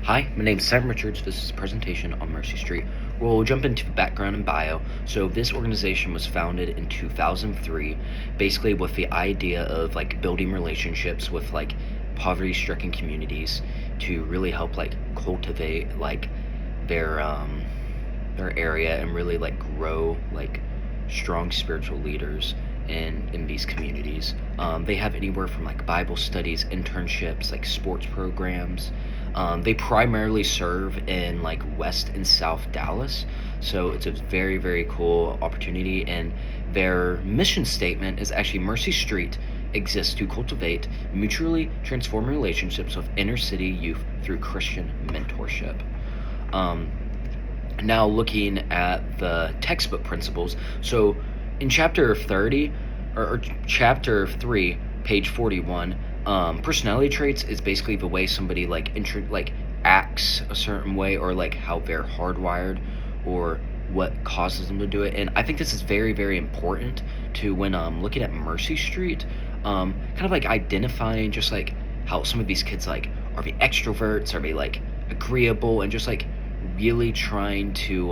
Hi, my name is Sam Richards. This is a presentation on Mercy Street. We'll jump into background and bio. So this organization was founded in 2003, basically with the idea of like building relationships with like poverty-stricken communities to really help like cultivate like their their area and really like grow like strong spiritual leaders in these communities. They have anywhere from like Bible studies, internships, like sports programs. They primarily serve in like West and South Dallas, so it's a very, very cool opportunity. And their mission statement is actually Mercy Street exists to cultivate mutually transforming relationships with inner city youth through Christian mentorship. Um, Now looking at the textbook principles, so in chapter 30 or chapter 3, page 41, personality traits is basically the way somebody like acts a certain way, or like how they're hardwired, or what causes them to do it. And I think this is very, very important to when looking at Mercy Street, kind of like identifying just like how some of these kids, like, are they extroverts, are they like agreeable, and just like really trying to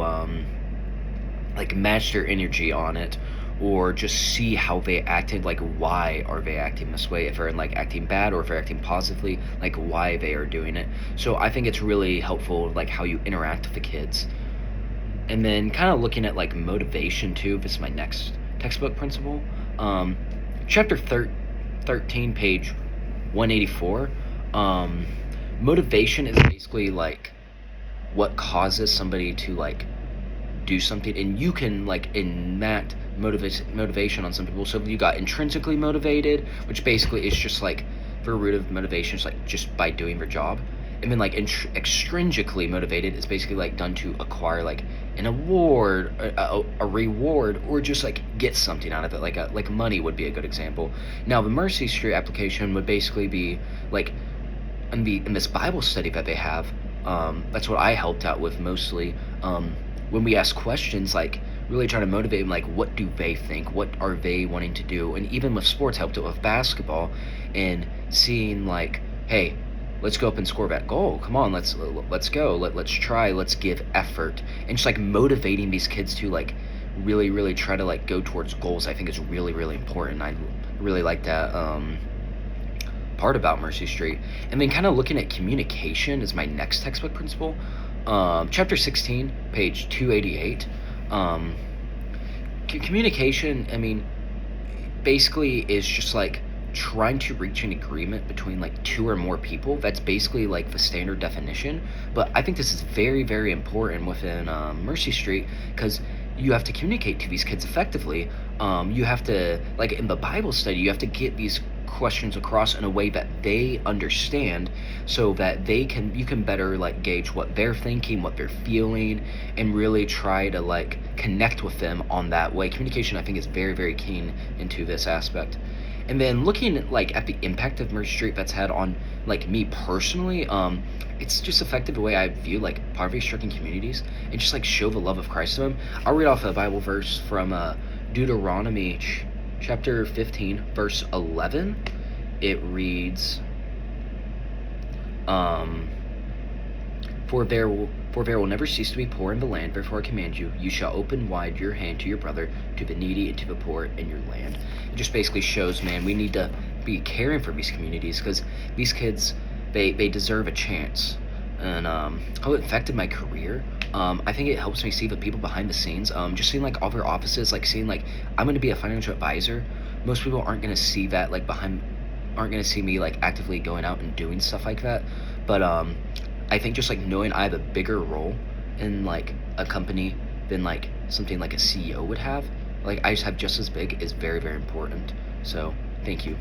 like match their energy on it, or just see how they acted, like why are they acting this way, if they're like acting bad or if they're acting positively, like why they are doing it. So I think it's really helpful like how you interact with the kids. And then kind of looking at like motivation too, this is my next textbook principle. um chapter 13, page 184. Motivation is basically like what causes somebody to like do something, and you can like in that motivation on some people. So you got intrinsically motivated, which basically is just like the root of motivation is like just by doing their job. And then like extrinsically motivated is basically like done to acquire like an award, a reward, or just like get something out of it, like money would be a good example. Now the Mercy Street application would basically be like in this Bible study that they have. That's what I helped out with mostly. When we ask questions, like really trying to motivate them, like what do they think, what are they wanting to do. And even with sports, helped it with basketball, and seeing like, hey, let's go up and score that goal, come on, let's go, let's try, let's give effort. And just like motivating these kids to like really try to like go towards goals, I think is really important. I really like that part about Mercy Street. And then kind of looking at communication is my next textbook principle. Chapter 16, page 288. Communication, I mean, basically is just like trying to reach an agreement between like two or more people. That's basically like the standard definition. But I think this is very important within Mercy Street, because you have to communicate to these kids effectively. You have to, like in the Bible study, you have to get these questions across in a way that they understand, so that you can better like gauge what they're thinking, what they're feeling, and really try to like connect with them on that way. Communication, I think, is very keen into this aspect. And then looking at, like, at the impact of Mercy Street that's had on like me personally, it's just affected the way I view like poverty-stricken communities, and just like show the love of Christ to them. I'll read off a Bible verse from Deuteronomy chapter 15, verse 11. It reads, for there will never cease to be poor in the land. Therefore I command you, you shall open wide your hand to your brother, to the needy, and to the poor in your land. It just basically shows, man, we need to be caring for these communities, because these kids, they deserve a chance. And how it affected my career, I think it helps me see the people behind the scenes. Just seeing like all their offices, like seeing like I'm going to be a financial advisor. Most people aren't going to see that, like aren't going to see me like actively going out and doing stuff like that. But I think just like knowing I have a bigger role in like a company than like something like a CEO would have, like I just have just as big, is very important. So thank you.